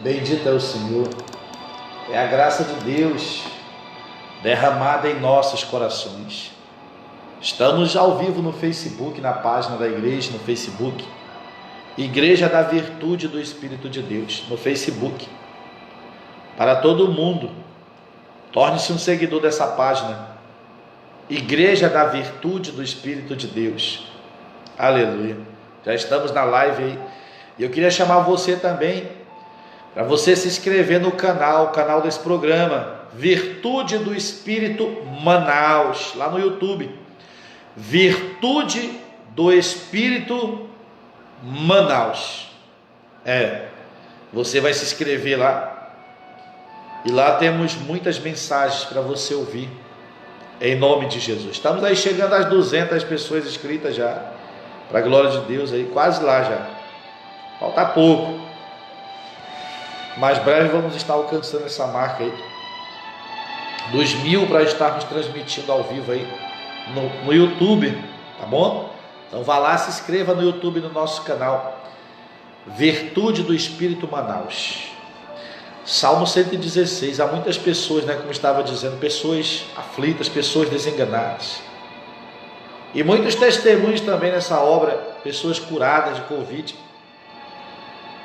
Bendito é o Senhor. É a graça de Deus derramada em nossos corações. Estamos ao vivo no Facebook, na página da igreja, no Facebook. Igreja da Virtude do Espírito de Deus, no Facebook. Para todo mundo, torne-se um seguidor dessa página. Igreja da Virtude do Espírito de Deus. Aleluia. Já estamos na live aí. E eu queria chamar você também para você se inscrever no canal, o canal desse programa, Virtude do Espírito Manaus, lá no YouTube. Virtude do Espírito Manaus. Você vai se inscrever lá. E lá temos muitas mensagens para você ouvir. Em nome de Jesus. Estamos aí chegando às 200 pessoas inscritas já. Para a glória de Deus aí, quase lá já. Falta pouco. Mais breve vamos estar alcançando essa marca aí. 2.000 para estarmos transmitindo ao vivo aí no YouTube, tá bom? Então vá lá, se inscreva no YouTube, no nosso canal Virtude do Espírito Manaus. Salmo 116, há muitas pessoas, como estava dizendo, pessoas aflitas, pessoas desenganadas. E muitos testemunhos também nessa obra, pessoas curadas de Covid.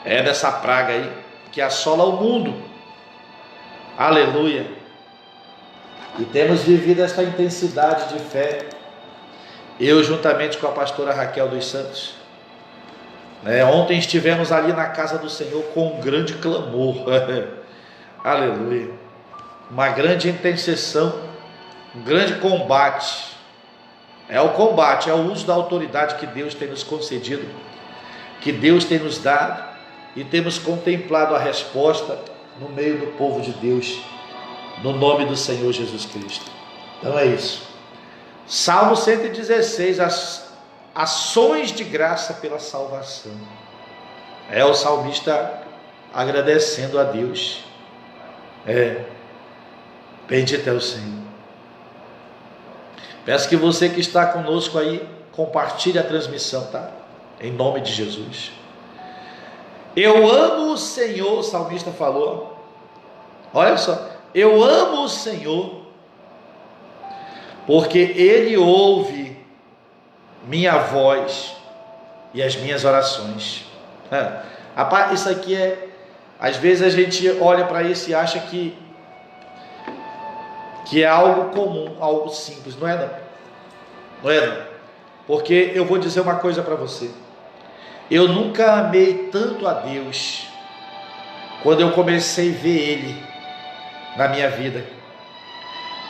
Dessa praga aí, que assola o mundo. Aleluia. E temos vivido esta intensidade de fé. Eu juntamente com a pastora Raquel dos Santos. Ontem estivemos ali na casa do Senhor com um grande clamor. Aleluia. Uma grande intercessão, um grande combate. O combate, é o uso da autoridade que Deus tem nos concedido, que Deus tem nos dado, e temos contemplado a resposta no meio do povo de Deus, no nome do Senhor Jesus Cristo. Então é isso. Salmo 116, ações de graça pela salvação. O salmista agradecendo a Deus. Bendito é o Senhor. Peço que você que está conosco aí, compartilhe a transmissão, tá? Em nome de Jesus. Eu amo o Senhor, o salmista falou. Olha só, eu amo o Senhor, porque Ele ouve minha voz e as minhas orações. Rapaz, isso aqui às vezes a gente olha para isso e acha que é algo comum, algo simples. Não é não. Porque eu vou dizer uma coisa para você. Eu nunca amei tanto a Deus quando eu comecei a ver Ele na minha vida.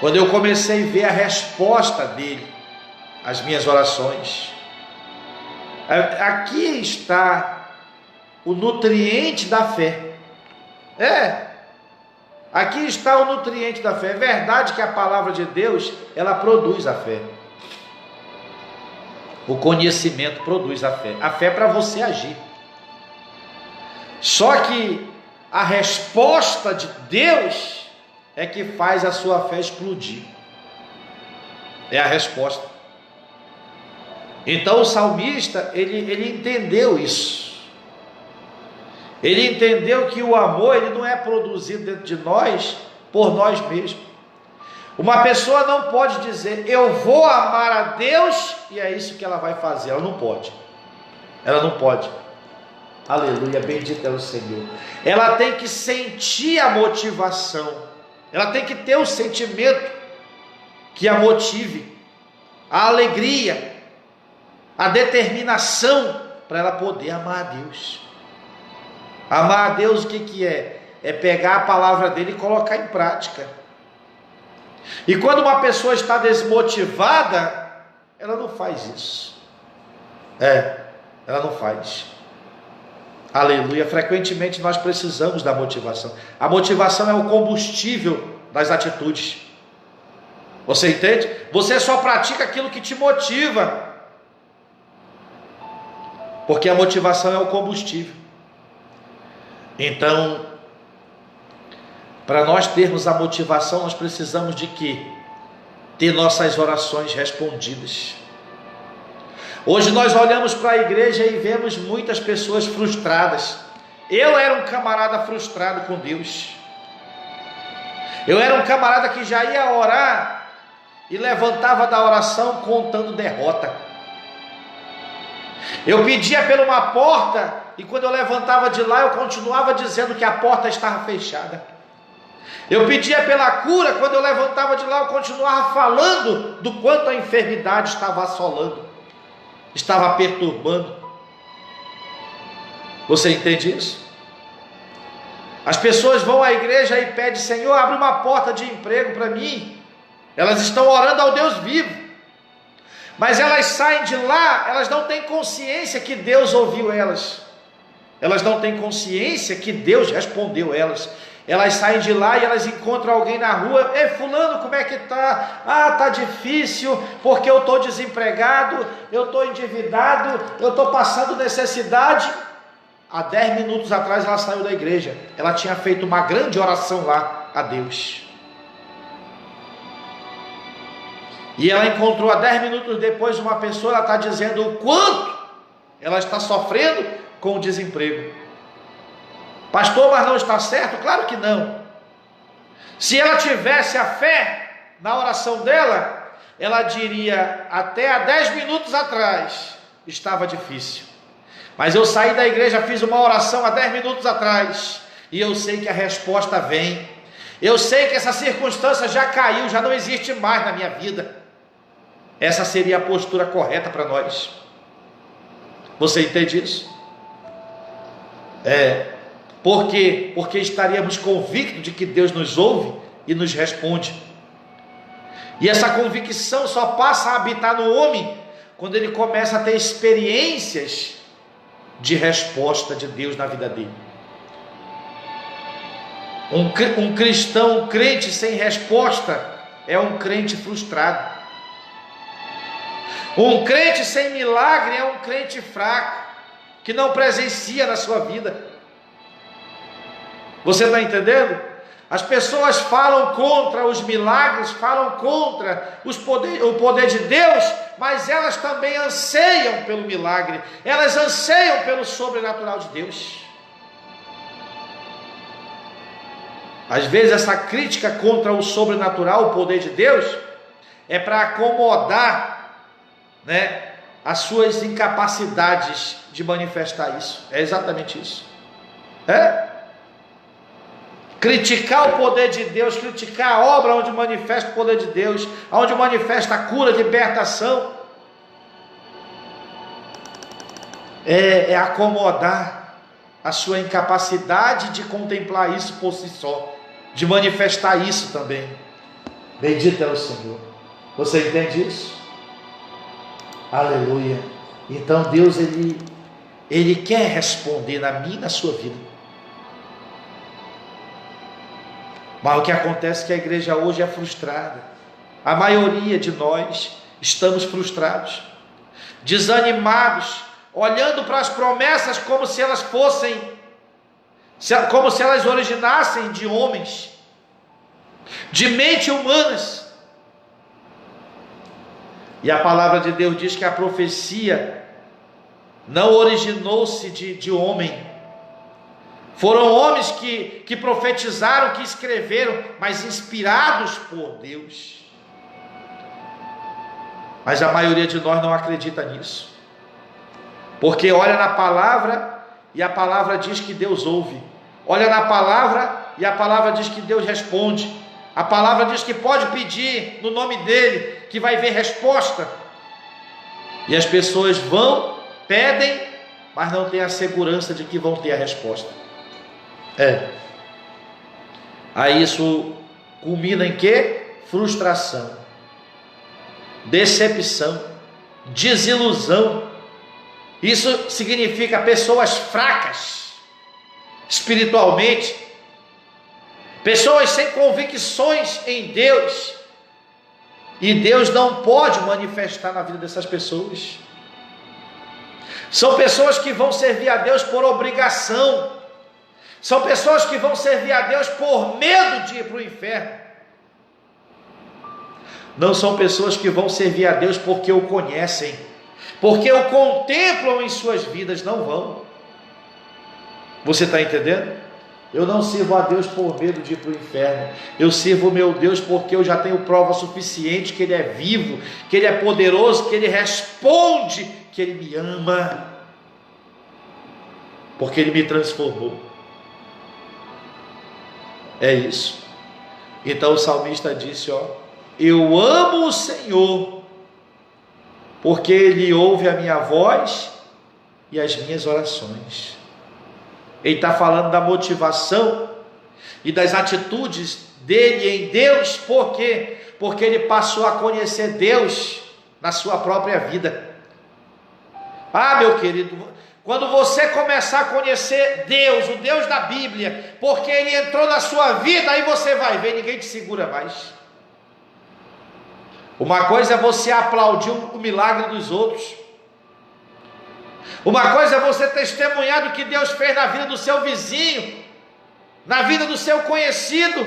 Quando eu comecei a ver a resposta dEle às minhas orações. Aqui está o nutriente da fé. Aqui está o nutriente da fé. É verdade que a palavra de Deus, ela produz a fé. O conhecimento produz a fé. A fé é para você agir. Só que a resposta de Deus é que faz a sua fé explodir. É a resposta. Então o salmista, ele entendeu isso. Ele entendeu que o amor, ele não é produzido dentro de nós por nós mesmos. Uma pessoa não pode dizer, eu vou amar a Deus e é isso que ela vai fazer. Ela não pode. Ela não pode. Aleluia, bendito é o Senhor. Ela tem que sentir a motivação. Ela tem que ter o sentimento que a motive, a alegria, a determinação para ela poder amar a Deus. Amar a Deus o que é? É pegar a palavra dele e colocar em prática. E quando uma pessoa está desmotivada, ela não faz isso. Ela não faz. Aleluia. Frequentemente nós precisamos da motivação. A motivação é o combustível das atitudes. Você entende? Você só pratica aquilo que te motiva. Porque a motivação é o combustível. Então, para nós termos a motivação, nós precisamos de quê? Ter nossas orações respondidas. Hoje nós olhamos para a igreja e vemos muitas pessoas frustradas, Eu era um camarada frustrado com Deus. Eu era um camarada que já ia orar e levantava da oração contando derrota. Eu pedia por uma porta e quando eu levantava de lá eu continuava dizendo que a porta estava fechada. Eu pedia pela cura, quando eu levantava de lá eu continuava falando do quanto a enfermidade estava assolando, estava perturbando. Você entende isso? As pessoas vão à igreja e pedem: Senhor, abre uma porta de emprego para mim. Elas estão orando ao Deus vivo, mas elas saem de lá, elas não têm consciência que Deus ouviu elas, elas não têm consciência que Deus respondeu elas. Elas saem de lá e elas encontram alguém na rua: Ei, fulano, como é que tá? Ah, tá difícil, porque eu estou desempregado, eu estou endividado, eu estou passando necessidade. Há 10 minutos atrás ela saiu da igreja, ela tinha feito uma grande oração lá a Deus, e ela encontrou há 10 minutos depois uma pessoa, ela está dizendo o quanto ela está sofrendo com o desemprego. Pastor, mas não está certo? Claro que não. Se ela tivesse a fé na oração dela, ela diria: até há 10 minutos atrás estava difícil, mas eu saí da igreja, fiz uma oração há 10 minutos atrás, e eu sei que a resposta vem. Eu sei que essa circunstância já caiu, já não existe mais na minha vida. Essa seria a postura correta para nós. Você entende isso? Por quê? Porque estaríamos convictos de que Deus nos ouve e nos responde. E essa convicção só passa a habitar no homem quando ele começa a ter experiências de resposta de Deus na vida dele. Um cristão, um crente sem resposta é um crente frustrado. Um crente sem milagre é um crente fraco, que não presencia na sua vida. Você está entendendo? As pessoas falam contra os milagres, falam contra o poder de Deus, mas elas também anseiam pelo milagre, elas anseiam pelo sobrenatural de Deus. Às vezes essa crítica contra o sobrenatural, o poder de Deus, é para acomodar, as suas incapacidades de manifestar isso. É exatamente isso. Criticar o poder de Deus, criticar a obra onde manifesta o poder de Deus, onde manifesta a cura, a libertação, é acomodar a sua incapacidade de contemplar isso por si só, de manifestar isso também. Bendito é o Senhor. Você entende isso? Aleluia. Então Deus, Ele quer responder na minha e na sua vida. Mas o que acontece é que a igreja hoje é frustrada. A maioria de nós estamos frustrados, desanimados, olhando para as promessas como se elas originassem de homens, de mente humanas. E a palavra de Deus diz que a profecia não originou-se de homem. Foram homens que profetizaram, que escreveram, mas inspirados por Deus. Mas a maioria de nós não acredita nisso, porque olha na palavra e a palavra diz que Deus ouve, olha na palavra e a palavra diz que Deus responde, a palavra diz que pode pedir no nome dele, que vai ver resposta, e as pessoas vão, pedem, mas não têm a segurança de que vão ter a resposta. Aí isso culmina em quê? Frustração, decepção, desilusão. Isso significa pessoas fracas espiritualmente, pessoas sem convicções em Deus, e Deus não pode manifestar na vida dessas pessoas. São pessoas que vão servir a Deus por obrigação, são pessoas que vão servir a Deus por medo de ir para o inferno. Não são pessoas que vão servir a Deus porque o conhecem, porque o contemplam em suas vidas. Não vão. Você está entendendo? Eu não sirvo a Deus por medo de ir para o inferno. Eu sirvo o meu Deus porque eu já tenho prova suficiente que Ele é vivo, que Ele é poderoso, que Ele responde, que Ele me ama, porque Ele me transformou. É isso. Então o salmista disse, eu amo o Senhor, porque Ele ouve a minha voz e as minhas orações. Ele está falando da motivação e das atitudes dele em Deus. Por quê? Porque ele passou a conhecer Deus na sua própria vida. Meu querido, quando você começar a conhecer Deus, o Deus da Bíblia, porque Ele entrou na sua vida, aí você vai ver, ninguém te segura mais. Uma coisa é você aplaudir o milagre dos outros. Uma coisa é você testemunhar do que Deus fez na vida do seu vizinho, na vida do seu conhecido.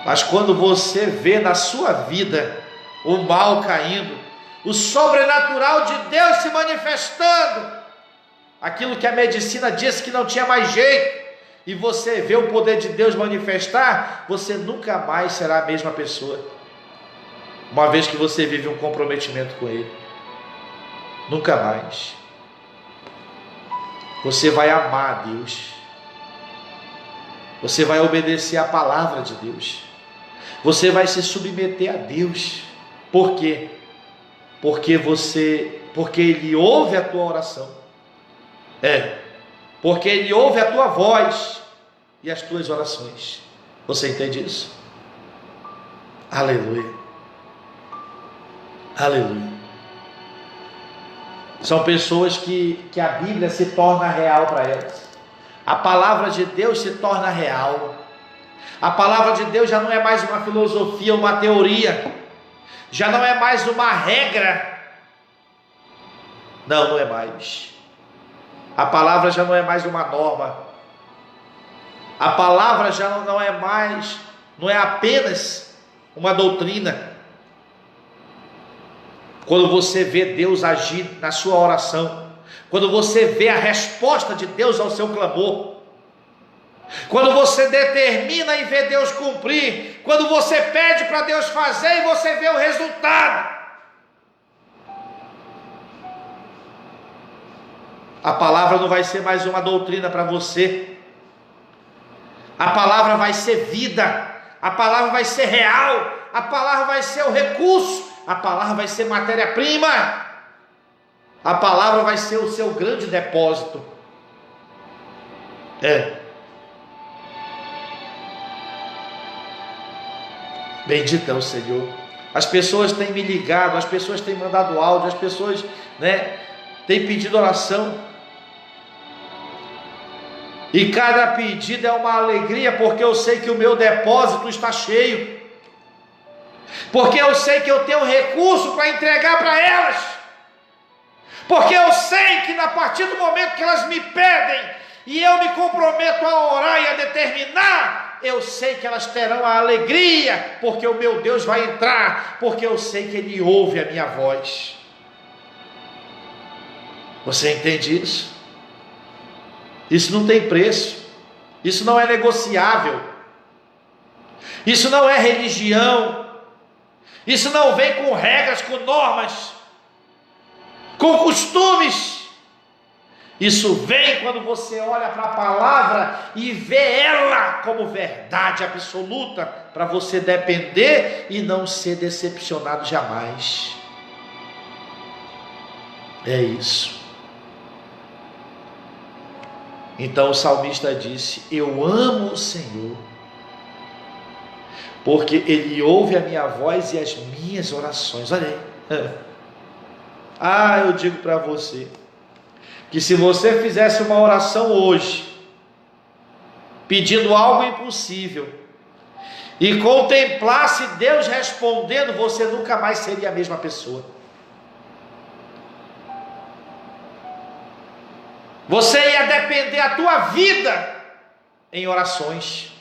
Mas quando você vê na sua vida o mal caindo, o sobrenatural de Deus se manifestando, aquilo que a medicina disse que não tinha mais jeito, e você vê o poder de Deus manifestar, você nunca mais será a mesma pessoa, uma vez que você vive um comprometimento com Ele. Nunca mais. Você vai amar a Deus, você vai obedecer a palavra de Deus, você vai se submeter a Deus. Por quê? Porque Ele ouve a tua oração, porque Ele ouve a tua voz e as tuas orações. Você entende isso? Aleluia, aleluia. São pessoas que a Bíblia se torna real para elas. A palavra de Deus se torna real. A palavra de Deus já não é mais uma filosofia, uma teoria, já não é mais uma regra. Não é mais. A palavra já não é mais uma norma. A palavra já não é mais, não é apenas uma doutrina. Quando você vê Deus agir na sua oração, quando você vê a resposta de Deus ao seu clamor, quando você determina e vê Deus cumprir, quando você pede para Deus fazer e você vê o resultado, a palavra não vai ser mais uma doutrina para você, a palavra vai ser vida, a palavra vai ser real, a palavra vai ser o recurso, a palavra vai ser matéria-prima, a palavra vai ser o seu grande depósito. Bendito é o Senhor. As pessoas têm me ligado, as pessoas têm mandado áudio, as pessoas têm pedido oração, e cada pedido é uma alegria, porque eu sei que o meu depósito está cheio, porque eu sei que eu tenho recurso para entregar para elas, porque eu sei que a partir do momento que elas me pedem e eu me comprometo a orar e a determinar, eu sei que elas terão a alegria, porque o meu Deus vai entrar, porque eu sei que Ele ouve a minha voz. Você entende isso? Isso não tem preço, isso não é negociável, isso não é religião, isso não vem com regras, com normas, com costumes. Isso vem quando você olha para a palavra e vê ela como verdade absoluta, para você depender e não ser decepcionado jamais. É isso. Então o salmista disse: eu amo o Senhor, porque Ele ouve a minha voz e as minhas orações. Olha aí. Eu digo para você, que se você fizesse uma oração hoje, pedindo algo impossível, e contemplasse Deus respondendo, você nunca mais seria a mesma pessoa. Você ia depender a tua vida em orações,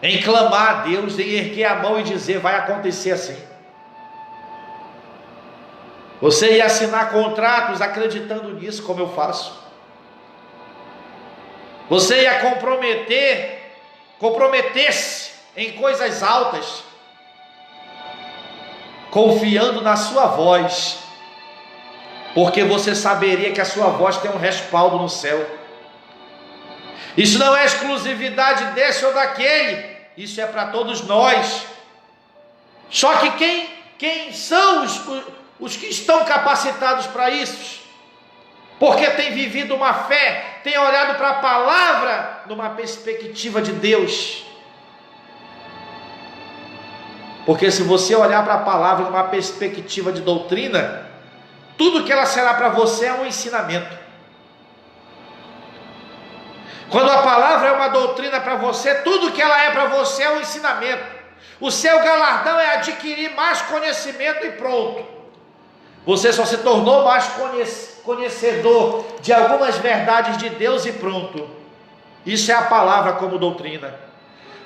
em clamar a Deus, em erguer a mão e dizer: vai acontecer assim. Você ia assinar contratos acreditando nisso, como eu faço. Você ia comprometer-se em coisas altas, confiando na sua voz, porque você saberia que a sua voz tem um respaldo no céu. Isso não é exclusividade desse ou daquele, isso é para todos nós. Só que quem são os que estão capacitados para isso? Porque tem vivido uma fé, tem olhado para a palavra numa perspectiva de Deus. Porque se você olhar para a palavra numa perspectiva de doutrina, tudo que ela será para você é um ensinamento. Quando a palavra é uma doutrina para você, tudo que ela é para você é um ensinamento. O seu galardão é adquirir mais conhecimento e pronto. Você só se tornou mais conhecedor de algumas verdades de Deus e pronto. Isso é a palavra como doutrina.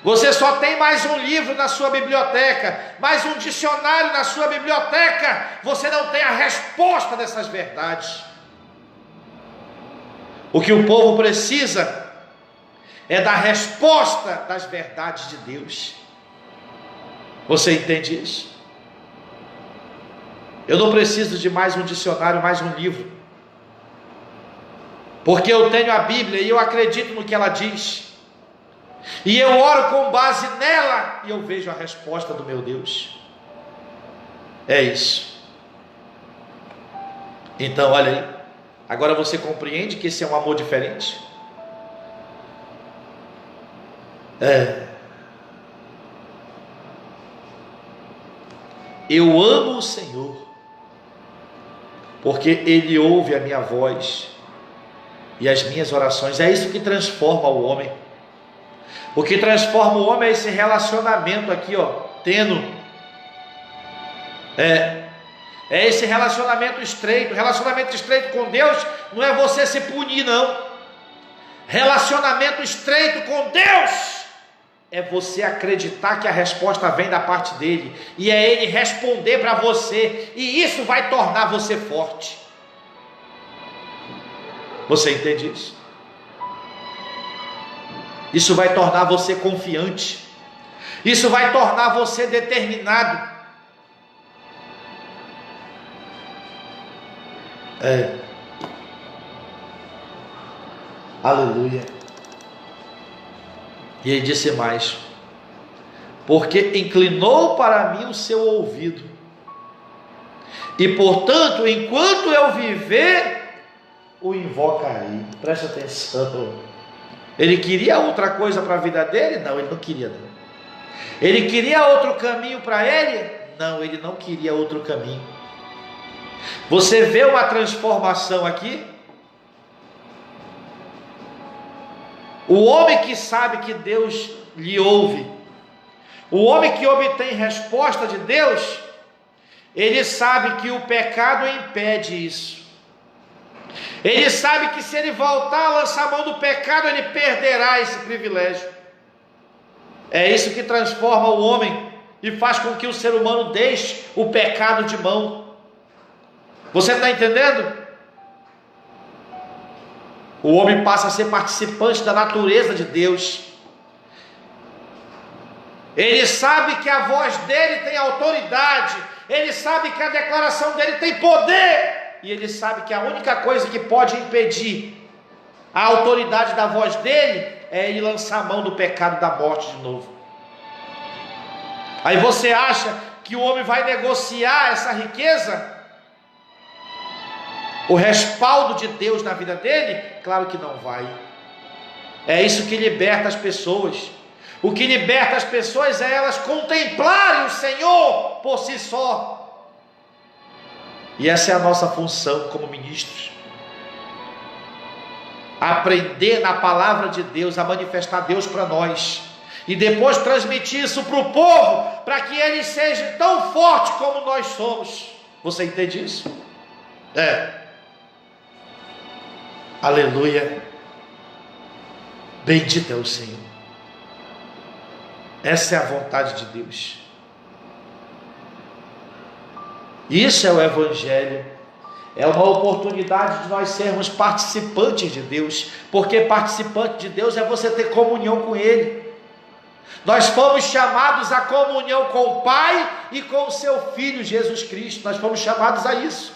Você só tem mais um livro na sua biblioteca, mais um dicionário na sua biblioteca. Você não tem a resposta dessas verdades. O que o povo precisa é da resposta das verdades de Deus. Você entende isso? Eu não preciso de mais um dicionário, mais um livro, porque eu tenho a Bíblia e eu acredito no que ela diz, e eu oro com base nela, e eu vejo a resposta do meu Deus. É isso. Então olha aí, agora você compreende que esse é um amor diferente? Eu amo o Senhor, porque Ele ouve a minha voz e as minhas orações. É isso que transforma o homem. O que transforma o homem é esse relacionamento aqui, tênue. É esse relacionamento estreito. Relacionamento estreito com Deus não é você se punir, não. Relacionamento estreito com Deus é você acreditar que a resposta vem da parte dele, e é ele responder para você, e isso vai tornar você forte. Você entende isso? Isso vai tornar você confiante, isso vai tornar você determinado. Aleluia. E ele disse mais: porque inclinou para mim o seu ouvido, e portanto, enquanto eu viver, o invocarei. Presta atenção. Ele queria outra coisa para a vida dele? Não, ele não queria, não. Ele queria outro caminho para ele? Não, ele não queria outro caminho. Você vê uma transformação aqui? O homem que sabe que Deus lhe ouve, o homem que obtém resposta de Deus, ele sabe que o pecado impede isso. Ele sabe que se ele voltar a lançar a mão do pecado, ele perderá esse privilégio. É isso que transforma o homem e faz com que o ser humano deixe o pecado de mão. Você está entendendo? O homem passa a ser participante da natureza de Deus. Ele sabe que a voz dele tem autoridade. Ele sabe que a declaração dele tem poder. E ele sabe que a única coisa que pode impedir a autoridade da voz dele é ele lançar a mão do pecado e da morte de novo. Aí você acha que o homem vai negociar essa riqueza? O respaldo de Deus na vida dele? Claro que não vai. É isso que liberta as pessoas. O que liberta as pessoas é elas contemplarem o Senhor por si só. E essa é a nossa função como ministros. Aprender na palavra de Deus, a manifestar Deus para nós. E depois transmitir isso para o povo, para que eles sejam tão fortes como nós somos. Você entende isso? Aleluia. Bendito é o Senhor. Essa é a vontade de Deus. Isso é o Evangelho. É uma oportunidade de nós sermos participantes de Deus, porque participante de Deus é você ter comunhão com Ele. Nós fomos chamados à comunhão com o Pai e com o seu Filho Jesus Cristo. Nós fomos chamados a isso.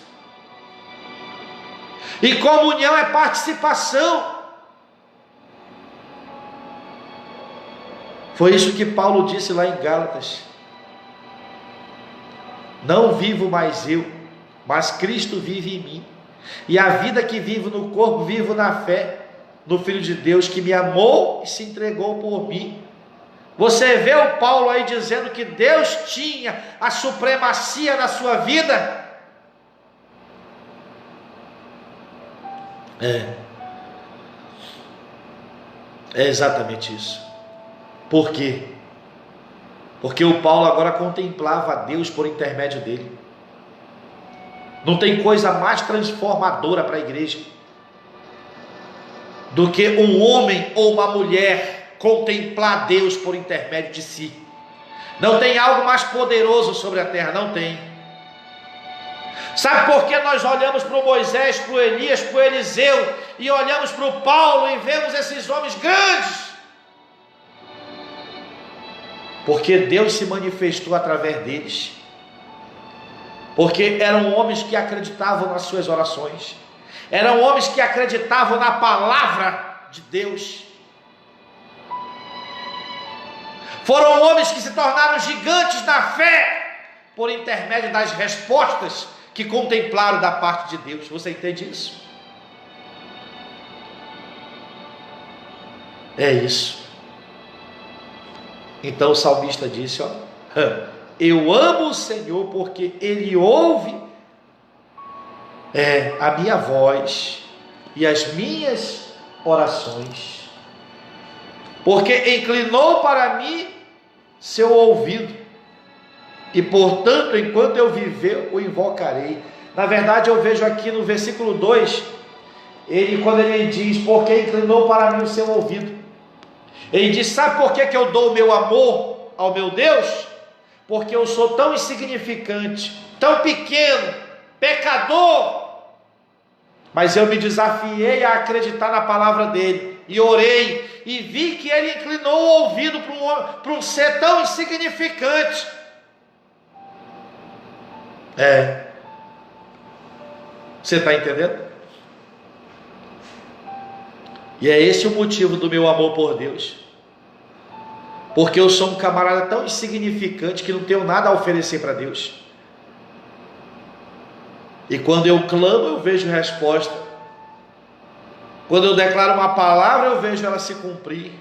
E comunhão é participação. Foi isso que Paulo disse lá em Gálatas. Não vivo mais eu, mas Cristo vive em mim. E a vida que vivo no corpo, vivo na fé, no Filho de Deus que me amou e se entregou por mim. Você vê o Paulo aí dizendo que Deus tinha a supremacia na sua vida? É exatamente isso. Por quê? Porque o Paulo agora contemplava a Deus por intermédio dele. Não tem coisa mais transformadora para a igreja do que um homem ou uma mulher contemplar Deus por intermédio de si. Não tem algo mais poderoso sobre a terra, não tem. Sabe por que nós olhamos para o Moisés, para o Elias, para o Eliseu e olhamos para o Paulo e vemos esses homens grandes? Porque Deus se manifestou através deles. Porque eram homens que acreditavam nas suas orações. Eram homens que acreditavam na palavra de Deus. Foram homens que se tornaram gigantes na fé por intermédio das respostas que contemplaram da parte de Deus. Você entende isso? É isso. Então o salmista disse, eu amo o Senhor porque Ele ouve a minha voz e as minhas orações, porque inclinou para mim seu ouvido, e portanto, enquanto eu viver, o invocarei. Na verdade, eu vejo aqui no versículo 2, quando ele diz, porque inclinou para mim o seu ouvido, ele diz, sabe por que eu dou o meu amor ao meu Deus? Porque eu sou tão insignificante, tão pequeno, pecador, mas eu me desafiei a acreditar na palavra dele, e orei, e vi que ele inclinou o ouvido para um ser tão insignificante. Você está entendendo? E é esse o motivo do meu amor por Deus, porque eu sou um camarada tão insignificante que não tenho nada a oferecer para Deus, e quando eu clamo eu vejo resposta, quando eu declaro uma palavra eu vejo ela se cumprir.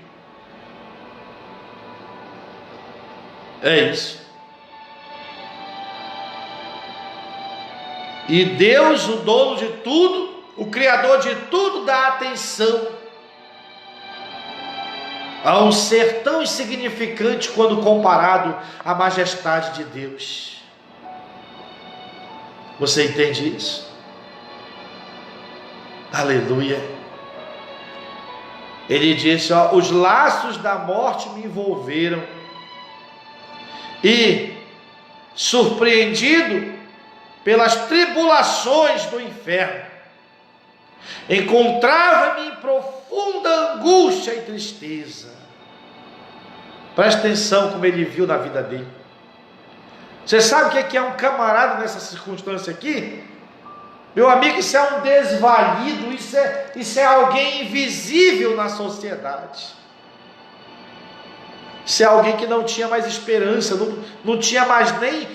É isso. E Deus, o dono de tudo, o Criador de tudo, dá atenção a um ser tão insignificante quando comparado à majestade de Deus. Você entende isso? Aleluia. Ele disse, os laços da morte me envolveram, e surpreendido pelas tribulações do inferno, encontrava-me em profunda angústia e tristeza. Presta atenção como ele viu na vida dele. Você sabe o que é um camarada nessa circunstância aqui? Meu amigo, isso é um desvalido, isso é alguém invisível na sociedade. Isso é alguém que não tinha mais esperança, não tinha mais nem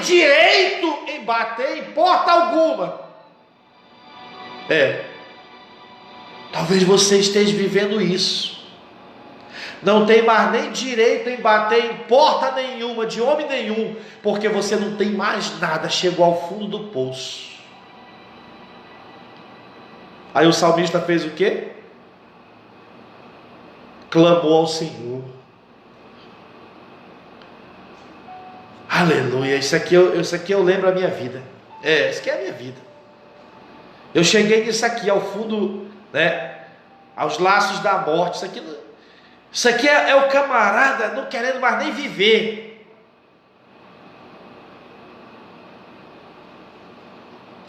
direito em bater em porta alguma. Talvez você esteja vivendo isso. Não tem mais nem direito em bater em porta nenhuma, de homem nenhum, porque você não tem mais nada, chegou ao fundo do poço. Aí o salmista fez o quê? Clamou ao Senhor. Aleluia, isso aqui eu lembro a minha vida. Isso aqui é a minha vida. Eu cheguei nisso aqui, ao fundo, aos laços da morte. Isso aqui é o camarada não querendo mais nem viver.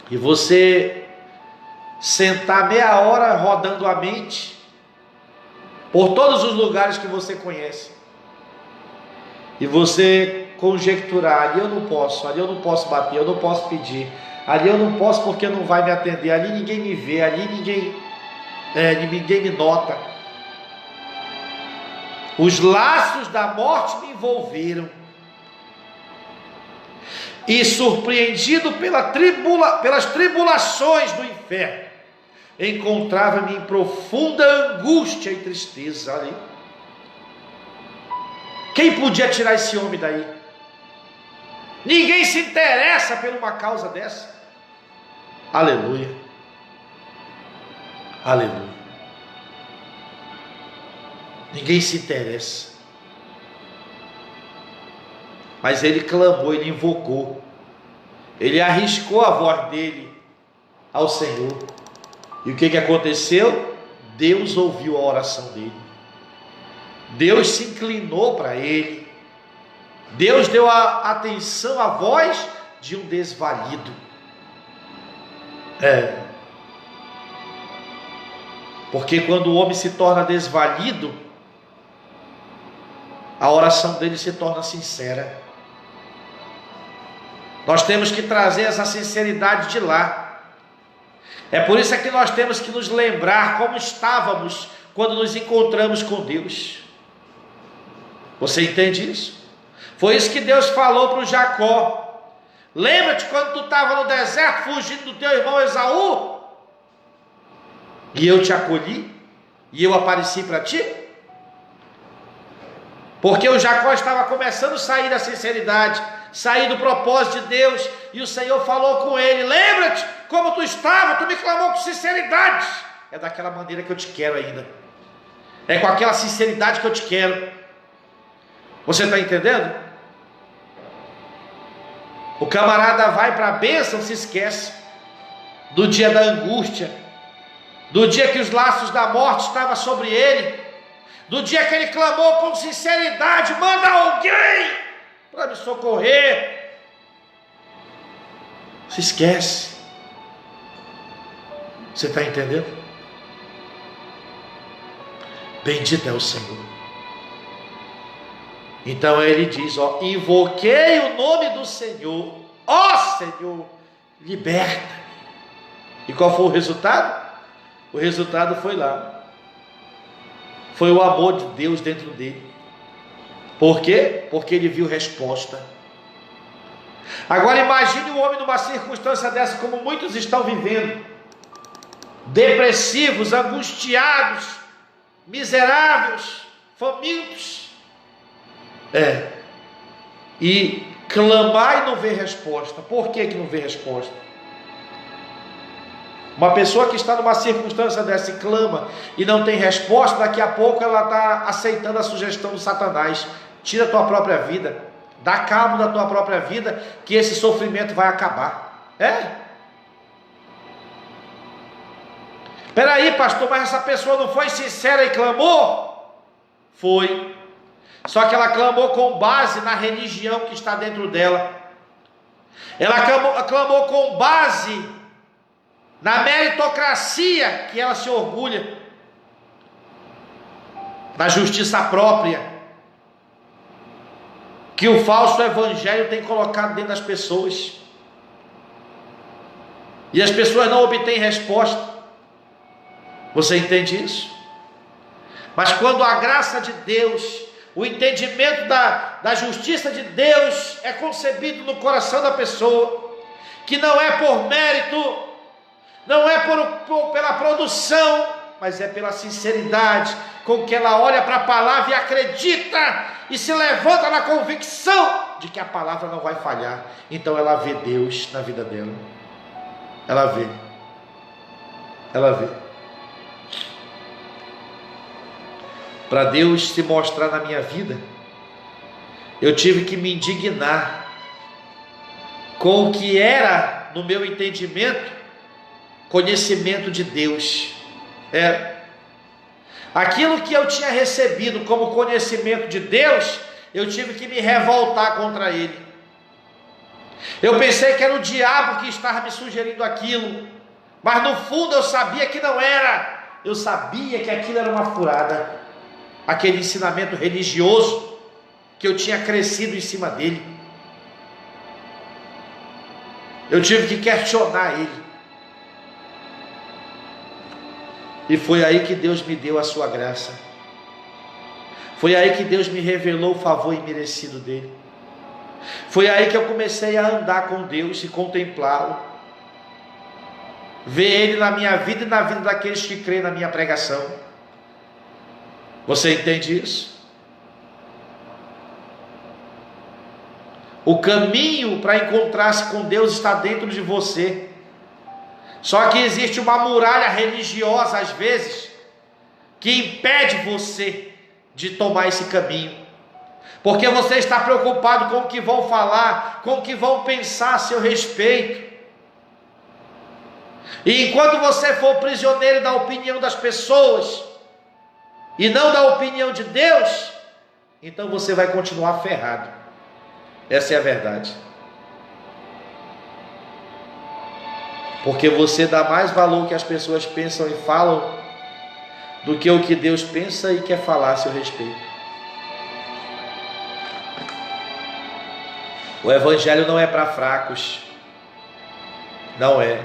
e você sentar meia hora rodando a mente por todos os lugares que você conhece, e você conjecturar: ali eu não posso, ali eu não posso bater, eu não posso pedir, ali eu não posso porque não vai me atender, ali ninguém me vê, ali ninguém me nota. Os laços da morte me envolveram, e surpreendido pelas tribulações do inferno, encontrava-me em profunda angústia e tristeza. Ali, quem podia tirar esse homem daí? Ninguém se interessa por uma causa dessa. Aleluia, aleluia. Ninguém se interessa. Mas ele clamou, ele invocou, ele arriscou a voz dele ao Senhor. E o que aconteceu? Deus ouviu a oração dele. Deus se inclinou para ele. Deus deu a atenção à voz de um desvalido. Porque quando o homem se torna desvalido, a oração dele se torna sincera. Nós temos que trazer essa sinceridade de lá. É por isso que nós temos que nos lembrar como estávamos quando nos encontramos com Deus. Você entende isso? Foi isso que Deus falou para o Jacó. Lembra-te quando tu estava no deserto fugindo do teu irmão Esaú? E eu te acolhi? E eu apareci para ti? Porque o Jacó estava começando a sair da sinceridade, sair do propósito de Deus, e o Senhor falou com ele: lembra-te como tu estava, tu me clamou com sinceridade. É daquela maneira que eu te quero ainda, é com aquela sinceridade que eu te quero. Você está entendendo? O camarada vai para a bênção, se esquece do dia da angústia, do dia que os laços da morte estavam sobre ele, do dia que ele clamou com sinceridade: manda alguém para me socorrer. Se esquece. Você está entendendo? Bendito é o Senhor. Então ele diz: invoquei o nome do Senhor, Senhor, liberta. E qual foi o resultado? O resultado foi lá. Foi o amor de Deus dentro dele. Por quê? Porque ele viu resposta. Agora imagine um homem numa circunstância dessa, como muitos estão vivendo: depressivos, angustiados, miseráveis, famintos. E clamar e não ver resposta. Por que não vê resposta? Uma pessoa que está numa circunstância dessa e clama e não tem resposta, daqui a pouco ela está aceitando a sugestão do Satanás: tira a tua própria vida, dá cabo da tua própria vida, que esse sofrimento vai acabar. Peraí, pastor, mas essa pessoa não foi sincera e clamou? Foi. Só que ela clamou com base na religião que está dentro dela. Ela clamou com base na meritocracia que ela se orgulha, na justiça própria que o falso evangelho tem colocado dentro das pessoas. E as pessoas não obtêm resposta. Você entende isso? Mas quando a graça de Deus, o entendimento da justiça de Deus é concebido no coração da pessoa, que não é por mérito, não é pela produção, mas é pela sinceridade com que ela olha para a palavra e acredita, e se levanta na convicção de que a palavra não vai falhar. Então ela vê Deus na vida dela. Ela vê. Para Deus se mostrar na minha vida, eu tive que me indignar com o que era, no meu entendimento, conhecimento de Deus. Aquilo que eu tinha recebido como conhecimento de Deus, eu tive que me revoltar contra ele. Eu pensei que era o diabo que estava me sugerindo aquilo, mas no fundo eu sabia que não era. Eu sabia que aquilo era uma furada, aquele ensinamento religioso que eu tinha crescido em cima dele. Eu tive que questionar ele. E foi aí que Deus me deu a sua graça. Foi aí que Deus me revelou o favor imerecido dele. Foi aí que eu comecei a andar com Deus e contemplá-lo, ver ele na minha vida e na vida daqueles que creem na minha pregação. Você entende isso? O caminho para encontrar-se com Deus está dentro de você. Só que existe uma muralha religiosa, às vezes, que impede você de tomar esse caminho. Porque você está preocupado com o que vão falar, com o que vão pensar a seu respeito. E enquanto você for prisioneiro da opinião das pessoas, e não da opinião de Deus, então você vai continuar ferrado. Essa é a verdade. Porque você dá mais valor que as pessoas pensam e falam do que o que Deus pensa e quer falar a seu respeito. O evangelho não é para fracos. Não é.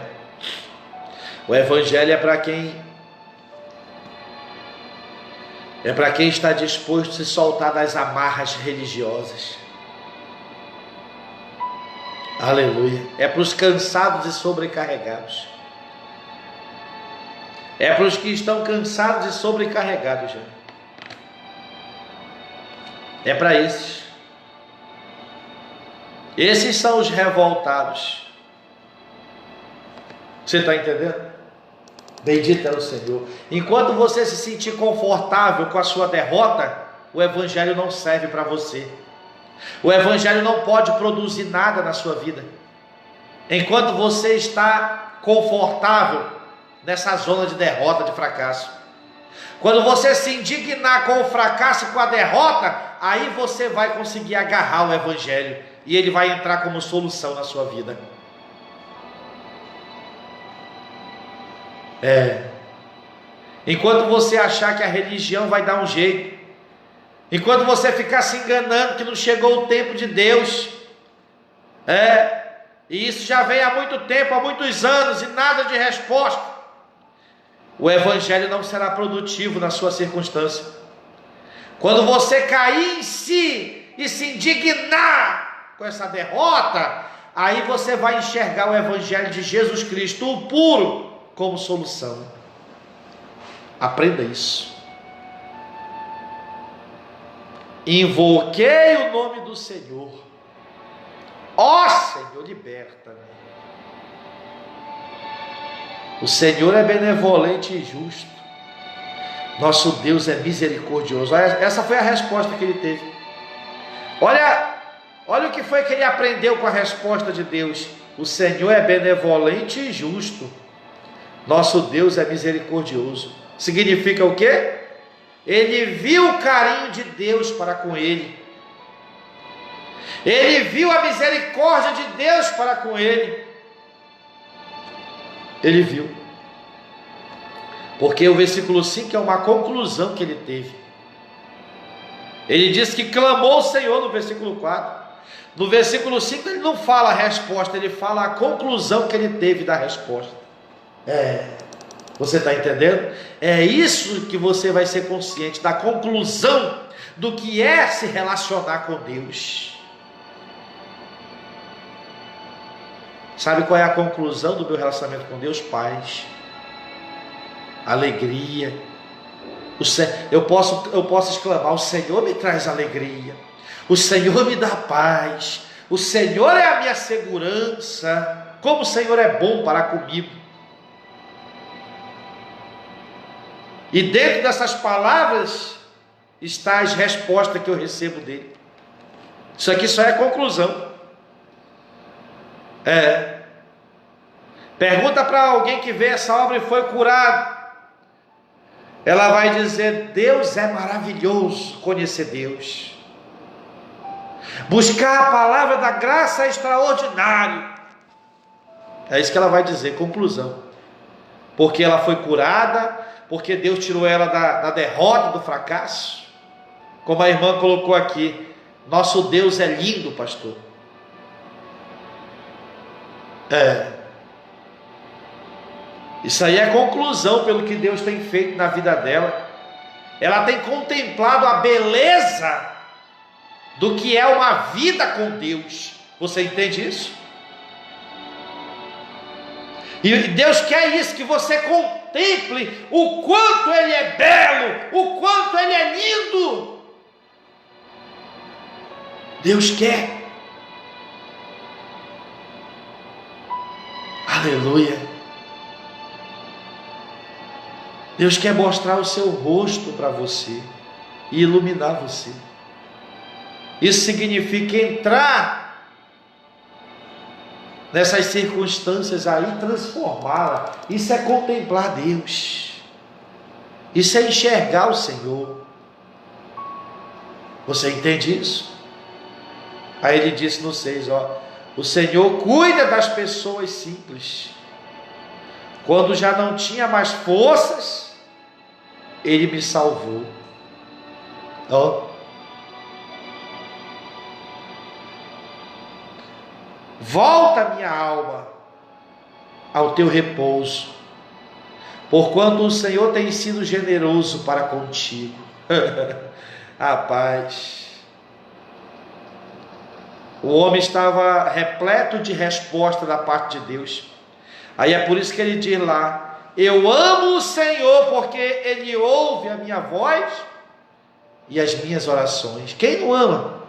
O evangelho é para quem está disposto a se soltar das amarras religiosas. Aleluia. É para os cansados e sobrecarregados. É para os que estão cansados e sobrecarregados já. É para esses. Esses são os revoltados. Você está entendendo? Bendito é o Senhor. Enquanto você se sentir confortável com a sua derrota, o evangelho não serve para você. O evangelho não pode produzir nada na sua vida. Enquanto você está confortável nessa zona de derrota, de fracasso. Quando você se indignar com o fracasso e com a derrota, aí você vai conseguir agarrar o evangelho e ele vai entrar como solução na sua vida. Enquanto você achar que a religião vai dar um jeito, enquanto você ficar se enganando que não chegou o tempo de Deus, e isso já vem há muito tempo, há muitos anos, e nada de resposta, o evangelho não será produtivo na sua circunstância. Quando você cair em si e se indignar com essa derrota, aí você vai enxergar o evangelho de Jesus Cristo, o puro, como solução. Aprenda isso. Invoquei o nome do Senhor. Ó Senhor, liberta-me. O Senhor é benevolente e justo. Nosso Deus é misericordioso. Essa foi a resposta que ele teve. Olha o que foi que ele aprendeu com a resposta de Deus. O Senhor é benevolente e justo. Nosso Deus é misericordioso. Significa o quê? Ele viu o carinho de Deus para com ele. Ele viu a misericórdia de Deus para com ele. Ele viu. Porque o versículo 5 é uma conclusão que ele teve. Ele diz que clamou o Senhor no versículo 4. No versículo 5 ele não fala a resposta, ele fala a conclusão que ele teve da resposta. Você está entendendo? É isso que você vai ser consciente, da conclusão do que é se relacionar com Deus. Sabe qual é a conclusão do meu relacionamento com Deus? Paz, alegria. Eu posso exclamar: o Senhor me traz alegria, o Senhor me dá paz, o Senhor é a minha segurança, como o Senhor é bom para comigo. E dentro dessas palavras está as respostas que eu recebo dele. Isso aqui só é conclusão. Pergunta para alguém que vê essa obra e foi curado. Ela vai dizer: Deus é maravilhoso. Conhecer Deus. Buscar a palavra da graça é extraordinário. É isso que ela vai dizer, conclusão. Porque ela foi curada, porque Deus tirou ela da derrota, do fracasso. Como a irmã colocou aqui, nosso Deus é lindo, pastor. Isso aí é conclusão pelo que Deus tem feito na vida dela. Ela tem contemplado a beleza do que é uma vida com Deus. Você entende isso? E Deus quer isso, que você contemple o quanto Ele é belo, o quanto Ele é lindo. Deus quer. Aleluia. Deus quer mostrar o seu rosto para você e iluminar você. Isso significa entrar nessas circunstâncias aí, transformá-la. Isso é contemplar Deus. Isso é enxergar o Senhor. Você entende isso? Aí ele disse no 6, o Senhor cuida das pessoas simples. Quando já não tinha mais forças, Ele me salvou. Volta, minha alma, ao teu repouso, porquanto o Senhor tem sido generoso para contigo. A paz. O homem estava repleto de resposta da parte de Deus. Aí é por isso que ele diz lá: eu amo o Senhor, porque Ele ouve a minha voz e as minhas orações. Quem não ama?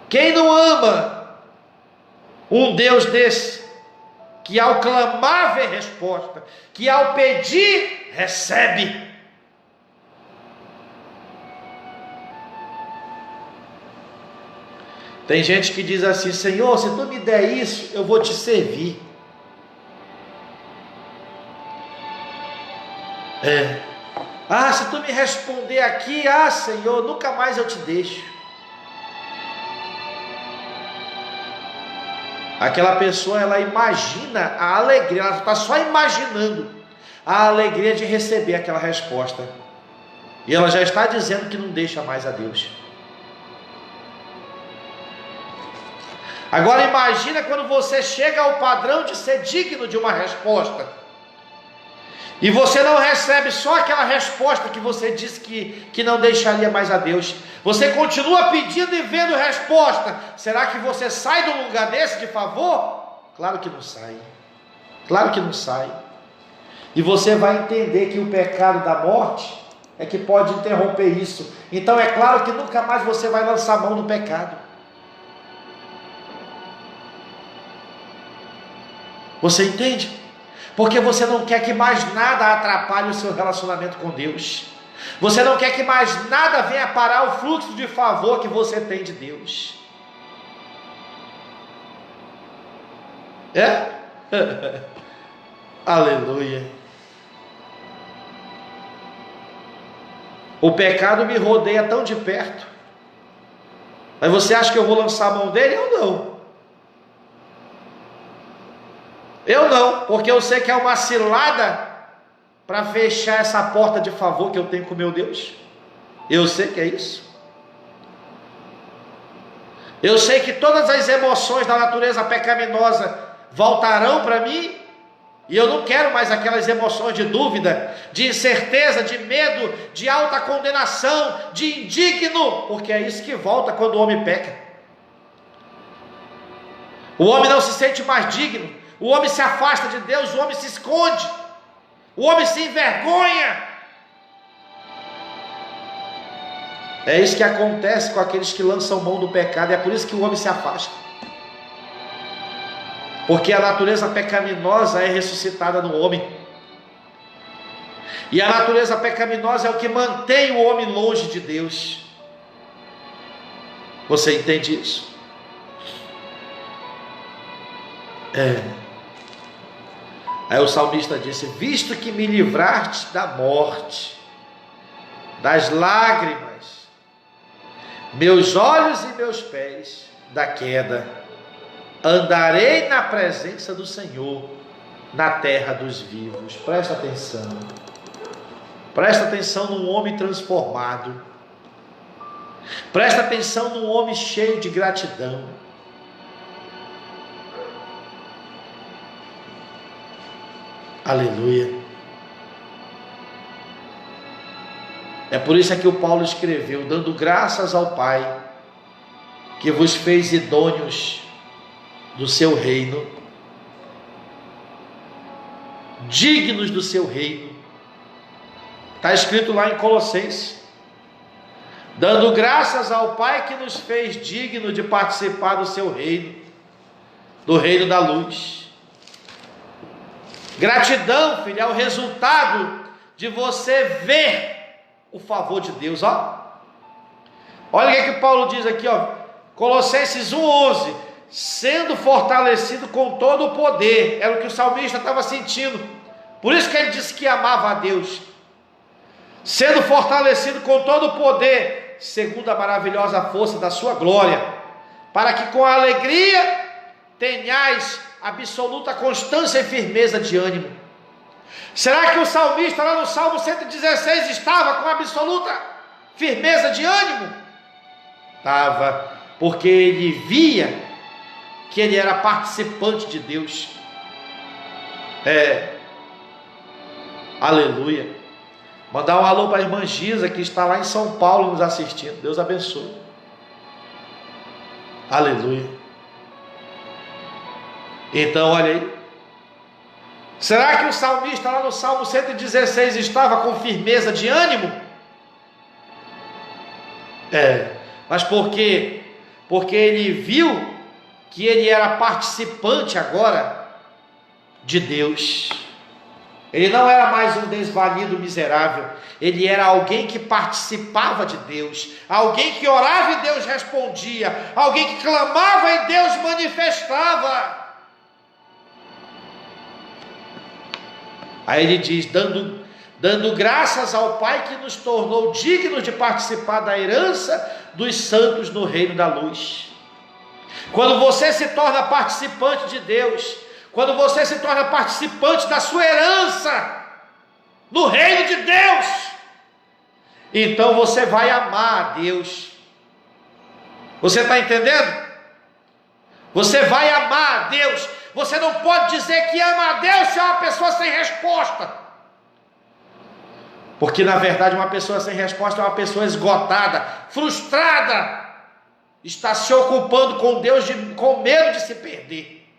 Quem não ama um Deus desse, que ao clamar vê resposta, que ao pedir recebe? Tem gente que diz assim: Senhor, se tu me der isso, eu vou te servir. Se tu me responder aqui, Senhor, nunca mais eu te deixo. Aquela pessoa, ela imagina a alegria, ela está só imaginando a alegria de receber aquela resposta, e ela já está dizendo que não deixa mais a Deus. Agora imagina quando você chega ao padrão de ser digno de uma resposta, e você não recebe só aquela resposta que você disse que não deixaria mais a Deus. Você continua pedindo e vendo resposta. Será que você sai de um lugar desse de favor? Claro que não sai. Claro que não sai. E você vai entender que o pecado da morte é que pode interromper isso. Então é claro que nunca mais você vai lançar mão do pecado. Você entende? Porque você não quer que mais nada atrapalhe o seu relacionamento com Deus. Você não quer que mais nada venha parar o fluxo de favor que você tem de Deus. Aleluia. O pecado me rodeia tão de perto. Mas você acha que eu vou lançar a mão dele? Eu não. Eu não, porque eu sei que é uma cilada para fechar essa porta de favor que eu tenho com meu Deus. Eu sei que é isso. Eu sei que todas as emoções da natureza pecaminosa voltarão para mim, e eu não quero mais aquelas emoções de dúvida, de incerteza, de medo, de alta condenação, de indigno, porque é isso que volta quando o homem peca. O homem não se sente mais digno. O homem se afasta de Deus, o homem se esconde, o homem se envergonha. É isso que acontece com aqueles que lançam mão do pecado, é por isso que o homem se afasta. Porque a natureza pecaminosa é ressuscitada no homem. E a natureza pecaminosa é o que mantém o homem longe de Deus. Você entende isso? Aí o salmista disse: visto que me livraste da morte, das lágrimas, meus olhos e meus pés da queda. Andarei na presença do Senhor, na terra dos vivos. Presta atenção. Presta atenção num homem transformado. Presta atenção num homem cheio de gratidão. Aleluia. É por isso que o Paulo escreveu: dando graças ao Pai, que vos fez idôneos do seu reino, dignos do seu reino. Está escrito lá em Colossenses: dando graças ao Pai que nos fez digno de participar do seu reino, do reino da luz. Gratidão, filho, é o resultado de você ver o favor de Deus. Olha o que Paulo diz aqui, Colossenses 1:11: sendo fortalecido com todo o poder. Era o que o salmista estava sentindo, por isso que ele disse que amava a Deus. Sendo fortalecido com todo o poder, segundo a maravilhosa força da sua glória, para que com alegria tenhais absoluta constância e firmeza de ânimo. Será que o salmista lá no Salmo 116 estava com absoluta firmeza de ânimo? Estava, porque ele via que ele era participante de Deus. Aleluia. Mandar um alô para a irmã Giza, que está lá em São Paulo nos assistindo. Deus abençoe. Aleluia. Então, olha aí. Será que o salmista lá no Salmo 116 estava com firmeza de ânimo? Mas por quê? Porque ele viu que ele era participante agora de Deus. Ele não era mais um desvalido miserável. Ele era alguém que participava de Deus, alguém que orava e Deus respondia, alguém que clamava e Deus manifestava. Aí ele diz: dando graças ao Pai que nos tornou dignos de participar da herança dos santos no reino da luz. Quando você se torna participante de Deus, quando você se torna participante da sua herança no reino de Deus, então você vai amar a Deus. Você está entendendo? Você vai amar a Deus. Você não pode dizer que ama a Deus se é uma pessoa sem resposta, porque na verdade uma pessoa sem resposta é uma pessoa esgotada, frustrada, está se ocupando com Deus com medo de se perder.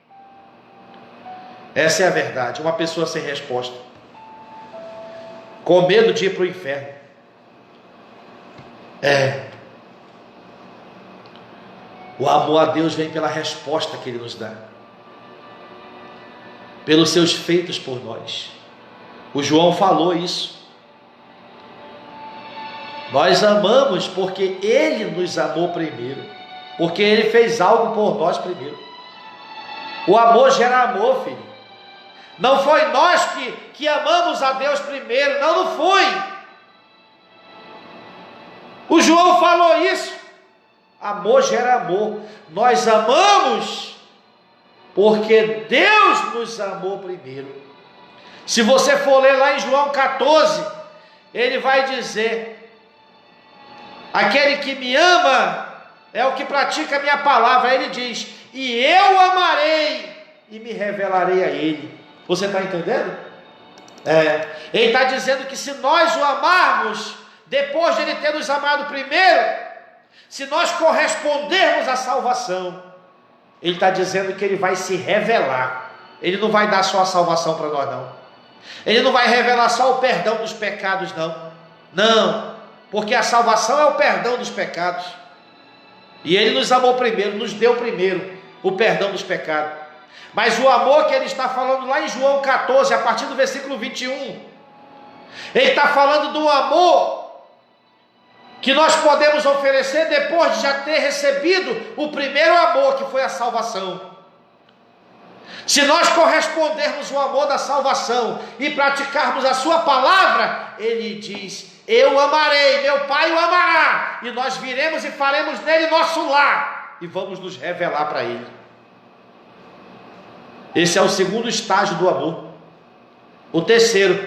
Essa é a verdade. Uma pessoa sem resposta, com medo de ir para o inferno. O amor a Deus vem pela resposta que Ele nos dá, pelos seus feitos por nós. O João falou isso. Nós amamos porque Ele nos amou primeiro, porque Ele fez algo por nós primeiro. O amor gera amor, filho. Não foi nós que amamos a Deus primeiro, não foi. O João falou isso. Amor gera amor. Nós amamos porque Deus nos amou primeiro. Se você for ler lá em João 14, ele vai dizer: aquele que me ama é o que pratica a minha palavra. Ele diz: e eu amarei e me revelarei a ele. Você está entendendo? Ele está dizendo que se nós o amarmos, depois de ele ter nos amado primeiro, se nós correspondermos à salvação, ele está dizendo que ele vai se revelar. Ele não vai dar só a salvação para nós, não. Ele não vai revelar só o perdão dos pecados, não. Não, porque a salvação é o perdão dos pecados. E ele nos amou primeiro, nos deu primeiro o perdão dos pecados. Mas o amor que ele está falando lá em João 14, a partir do versículo 21, ele está falando do amor que nós podemos oferecer depois de já ter recebido o primeiro amor, que foi a salvação. Se nós correspondermos o amor da salvação e praticarmos a sua palavra, ele diz: eu amarei, meu Pai o amará, e nós viremos e faremos nele nosso lar, e vamos nos revelar para ele. Esse é o segundo estágio do amor. O terceiro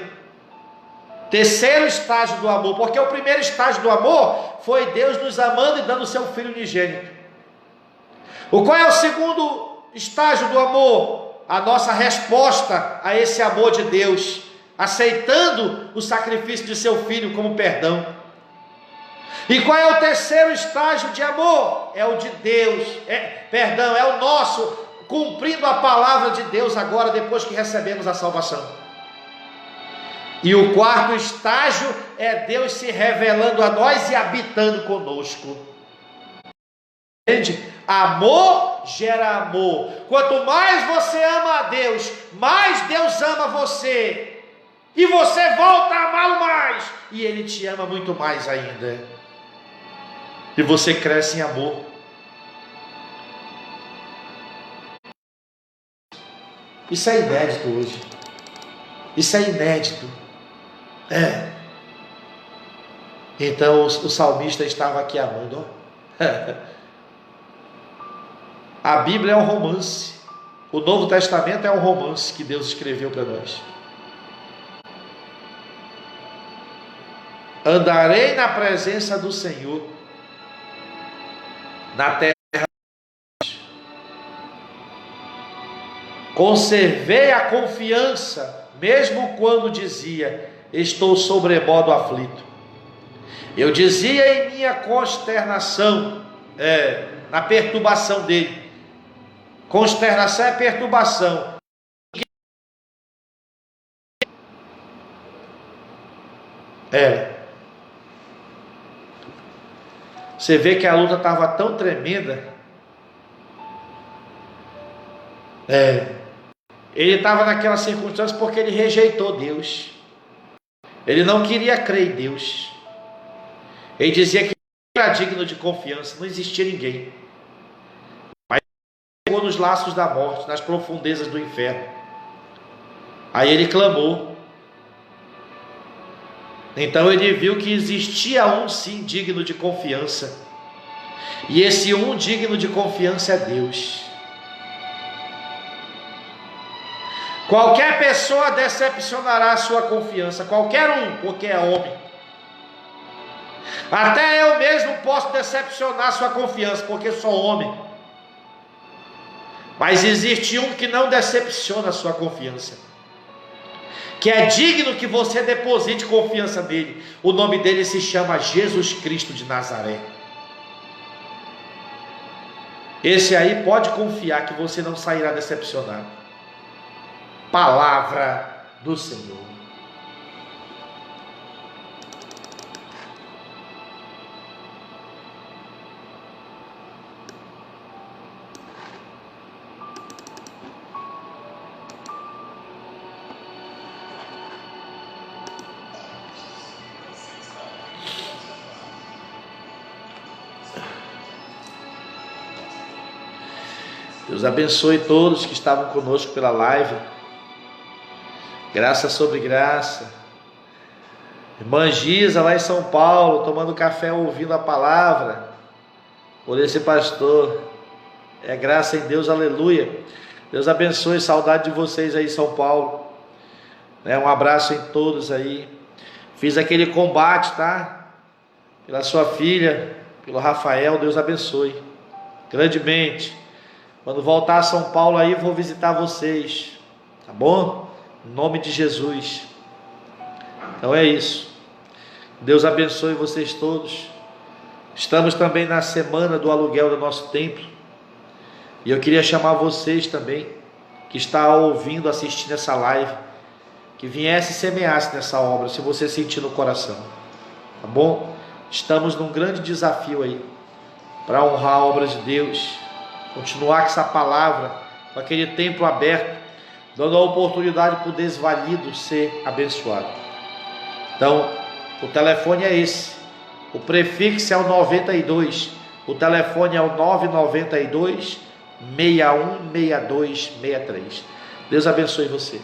estágio do amor, porque o primeiro estágio do amor foi Deus nos amando e dando o seu Filho unigênito. Qual é o segundo estágio do amor? A nossa resposta a esse amor de Deus, aceitando o sacrifício de seu Filho como perdão. E qual é o terceiro estágio de amor? É o de Deus, é o nosso, cumprindo a palavra de Deus agora, depois que recebemos a salvação. E o quarto estágio é Deus se revelando a nós e habitando conosco. Entende? Amor gera amor. Quanto mais você ama a Deus, mais Deus ama você. E você volta a amá-lo mais. E Ele te ama muito mais ainda. E você cresce em amor. Isso é inédito hoje. Isso é inédito. Então o salmista estava aqui amando. A Bíblia é um romance. O Novo Testamento é um romance que Deus escreveu para nós. Andarei na presença do Senhor, na terra. Conservei a confiança, mesmo quando dizia: estou sobremodo aflito. Eu dizia em minha consternação, na perturbação dele. Consternação é perturbação. Você vê que a luta estava tão tremenda. Ele estava naquela circunstância porque ele rejeitou Deus. Ele não queria crer em Deus. Ele dizia que era digno de confiança, não existia ninguém. Mas ele ficou nos laços da morte, nas profundezas do inferno. Aí ele clamou. Então ele viu que existia um sim digno de confiança. E esse um digno de confiança é Deus. Qualquer pessoa decepcionará a sua confiança, qualquer um, porque é homem. Até eu mesmo posso decepcionar a sua confiança, porque sou homem. Mas existe um que não decepciona a sua confiança, que é digno que você deposite confiança nele. O nome dele se chama Jesus Cristo de Nazaré. Esse aí pode confiar que você não sairá decepcionado. Palavra do Senhor. Deus abençoe todos que estavam conosco pela live. Graça sobre graça. Irmã Giza lá em São Paulo, tomando café, ouvindo a palavra por esse pastor. É graça em Deus, aleluia. Deus abençoe, saudade de vocês aí em São Paulo. Um abraço em todos aí. Fiz aquele combate, tá? Pela sua filha, pelo Rafael, Deus abençoe grandemente. Quando voltar a São Paulo aí, vou visitar vocês, tá bom? Em nome de Jesus. Então é isso. Deus abençoe vocês todos. Estamos também na semana do aluguel do nosso templo. E eu queria chamar vocês também, que está ouvindo, assistindo essa live, que viesse e semeasse nessa obra, se você sentir no coração. Tá bom? Estamos num grande desafio aí, para honrar a obra de Deus. Continuar com essa palavra, com aquele templo aberto, dando a oportunidade para o desvalido ser abençoado. Então, o telefone é esse. O prefixo é o 92. O telefone é o 992 616263. Deus abençoe você.